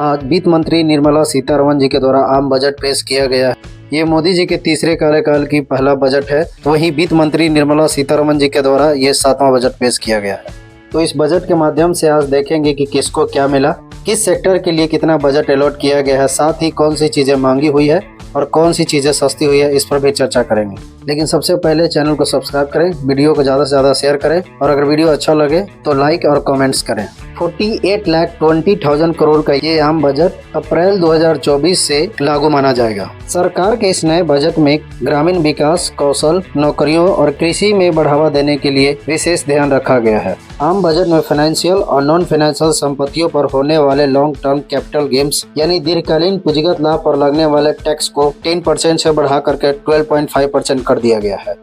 आज वित्त मंत्री निर्मला सीतारमण जी के द्वारा आम बजट पेश किया गया है। ये मोदी जी के तीसरे कार्यकाल की पहला बजट है। वहीं वित्त मंत्री निर्मला सीतारमण जी के द्वारा ये 7वां बजट पेश किया गया है। तो इस बजट के माध्यम से आज देखेंगे कि किसको क्या मिला, किस सेक्टर के लिए कितना बजट अलॉट किया गया है, साथ ही कौन सी चीजें महंगी हुई है और कौन सी चीजें सस्ती हुई है, इस पर भी चर्चा करेंगे। लेकिन सबसे पहले चैनल को सब्सक्राइब करें, वीडियो को ज़्यादा से ज़्यादा शेयर करें और अगर वीडियो अच्छा लगे तो लाइक और कमेंट्स करें। 48,20,000 करोड़ का ये आम बजट अप्रैल 2024 से लागू माना जाएगा। सरकार के इस नए बजट में ग्रामीण विकास, कौशल, नौकरियों और कृषि में बढ़ावा देने के लिए विशेष ध्यान रखा गया है। आम बजट में फाइनेंशियल और नॉन फाइनेंशियल संपत्तियों पर होने वाले लॉन्ग टर्म कैपिटल गेन्स यानी दीर्घकालीन पूंजीगत लाभ पर लगने वाले टैक्स को 10% से बढ़ा करके 12.5% कर दिया गया है।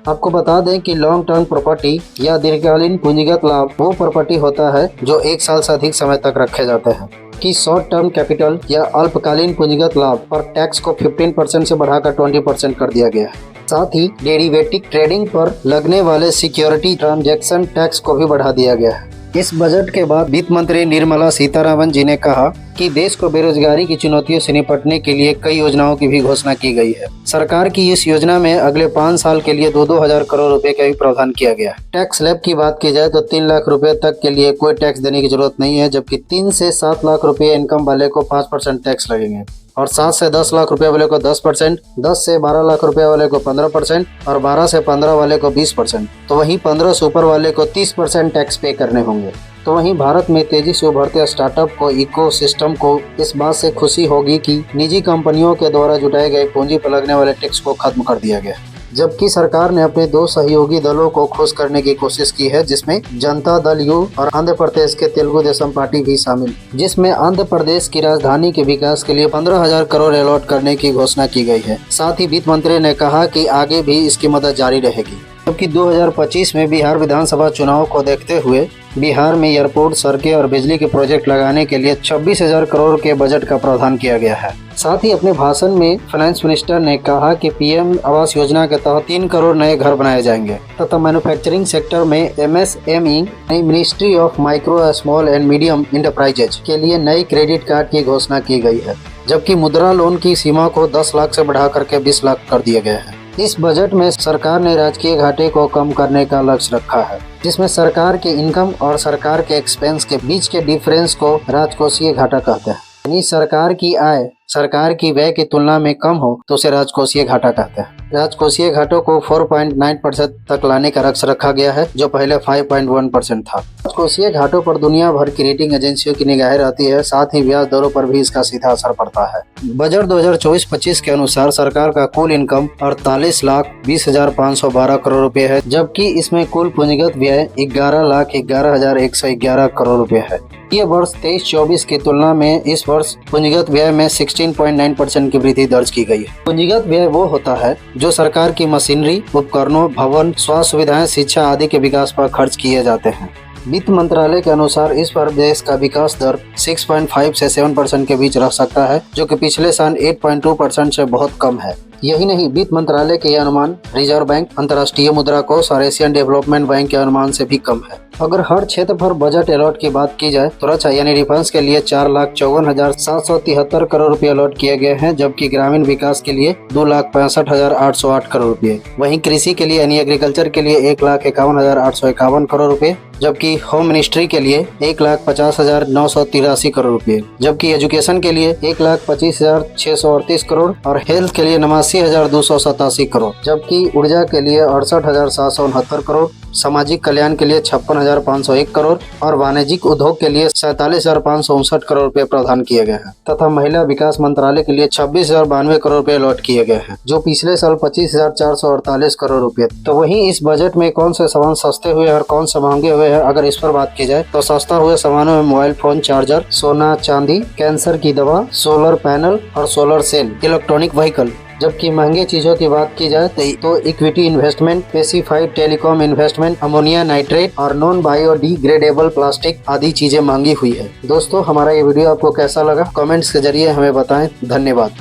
आपको बता दें कि लॉन्ग टर्म प्रॉपर्टी या दीर्घकालीन पूंजीगत लाभ वो प्रॉपर्टी होता है जो 1 साल से अधिक समय तक रखे जाते हैं। कि शॉर्ट टर्म कैपिटल या अल्पकालीन पूंजीगत लाभ पर टैक्स को 15% से बढ़ाकर 20% कर दिया गया है। साथ ही डेरिवेटिव ट्रेडिंग पर लगने वाले सिक्योरिटी ट्रांजैक्शन टैक्स को भी बढ़ा दिया गया है। इस बजट के बाद वित्त मंत्री निर्मला सीतारमण जी ने कहा कि देश को बेरोजगारी की चुनौतियों से निपटने के लिए कई योजनाओं की भी घोषणा की गई है। सरकार की इस योजना में अगले 5 साल के लिए 2-2 हजार करोड़ रुपए का भी प्रावधान किया गया है। टैक्स स्लैब की बात की जाए तो 3 लाख रुपए तक के लिए कोई टैक्स देने की जरूरत नहीं है, जबकि 3 से 7 लाख रुपए इनकम वाले को 5% टैक्स लगेंगे और 7 से 10 लाख रुपए वाले को 10%, 10 से 12 लाख रुपए वाले को 15% और 12 से 15 वाले को 20%, तो वहीं 15 से ऊपर वाले को 30% टैक्स पे करने होंगे। तो वहीं भारत में तेजी से उभरते स्टार्टअप को इकोसिस्टम को इस बात से खुशी होगी कि निजी कंपनियों के द्वारा जुटाए गए पूंजी पर लगने वाले टैक्स को खत्म कर दिया गया, जबकि सरकार ने अपने 2 सहयोगी दलों को खुश करने की कोशिश की है, जिसमें जनता दल यू और आंध्र प्रदेश के तेलुगु देशम पार्टी भी शामिल, जिसमें आंध्र प्रदेश की राजधानी के विकास के लिए 15,000 करोड़ अलॉट करने की घोषणा की गई है। साथ ही वित्त मंत्री ने कहा कि आगे भी इसकी मदद जारी रहेगी। जबकि 2025 में बिहार विधानसभा चुनाव को देखते हुए बिहार में एयरपोर्ट, सड़कें और बिजली के प्रोजेक्ट लगाने के लिए 26,000 करोड़ के बजट का प्रावधान किया गया है। साथ ही अपने भाषण में फाइनेंस मिनिस्टर ने कहा कि पीएम आवास योजना के तहत 3 करोड़ नए घर बनाए जाएंगे तथा मैन्युफैक्चरिंग सेक्टर में MSME ministry of micro, small and medium enterprises के लिए नई क्रेडिट कार्ड की घोषणा की गई है, जबकि मुद्रा लोन की सीमा को 10 लाख से बढ़ा करके 20 लाख कर दिया गया है। इस बजट में सरकार ने राजकीय घाटे को कम करने का लक्ष्य रखा है, जिसमें सरकार के इनकम और सरकार के एक्सपेंस के बीच के डिफरेंस को राजकोषीय घाटा कहते हैं। यानी सरकार की आय सरकार की व्यय की तुलना में कम हो तो उसे राजकोषीय घाटा कहते हैं। राजकोषीय घाटों को 4.9% तक लाने का लक्ष्य रखा गया है, जो पहले 5.1% था। राजकोषीय घाटों पर दुनिया भर की रेटिंग एजेंसियों की निगाहें रहती है, साथ ही ब्याज दरों पर भी इसका सीधा असर पड़ता है। बजट 2024-25 के अनुसार सरकार का कुल इनकम 48,20,512 करोड़ रुपए है, जबकि इसमें कुल पूंजीगत व्यय 11,11,111 करोड़ रुपए है। ये वर्ष 23-24 की तुलना में इस वर्ष पूंजीगत व्यय में 16.9% की वृद्धि दर्ज की गई है। पूंजीगत व्यय वो होता है जो सरकार की मशीनरी, उपकरणों, भवन, स्वास्थ्य सुविधाएं, शिक्षा आदि के विकास पर खर्च किए जाते हैं। वित्त मंत्रालय के अनुसार इस पर देश का विकास दर 6.5 से 7% के बीच रह सकता है, जो कि पिछले साल 8.2% से बहुत कम है। यही नहीं, वित्त मंत्रालय के अनुमान रिजर्व बैंक, अंतर्राष्ट्रीय मुद्रा कोष और एशियन डेवलपमेंट बैंक के अनुमान से भी कम है। अगर हर क्षेत्र पर बजट अलॉट की बात की जाए तो रक्षा यानी डिफेंस के लिए 4,54,773 करोड़ रुपए अलॉट किए गए हैं, जबकि ग्रामीण विकास के लिए 2,65,808 करोड़ रुपए। वहीं कृषि के लिए यानी एग्रीकल्चर के लिए 1,51,851 करोड़ रुपए, जबकि होम मिनिस्ट्री के लिए 1,50,983 करोड़ रुपए, जबकि एजुकेशन के लिए 1,25,638 करोड़ और हेल्थ के लिए 89,287 करोड़, जबकि ऊर्जा के लिए 68,769 करोड़, सामाजिक कल्याण के लिए 56,501 करोड़ और वाणिज्यिक उद्योग के लिए 47,559 करोड़ रुपए प्रावधान किए गए हैं तथा महिला विकास मंत्रालय के लिए 26,092 करोड़ रुपए अलॉट किए गए हैं, जो पिछले साल 25,448 करोड़ रुपए। तो वहीं इस बजट में कौन से सामान सस्ते हुए और कौन से महंगे हुए हैं, अगर इस पर बात की जाए तो सस्ता हुए सामानों में मोबाइल फोन, चार्जर, सोना चांदी, कैंसर की दवा, सोलर पैनल और सोलर सेल, इलेक्ट्रॉनिक व्हीकल। जबकि महंगे चीजों की बात की जाए तो equity investment, specified telecom investment, ammonia nitrate और नॉन बायोडिग्रेडेबल प्लास्टिक आदि चीजें महंगी हुई है। दोस्तों, हमारा ये वीडियो आपको कैसा लगा कमेंट्स के जरिए हमें बताएं। धन्यवाद।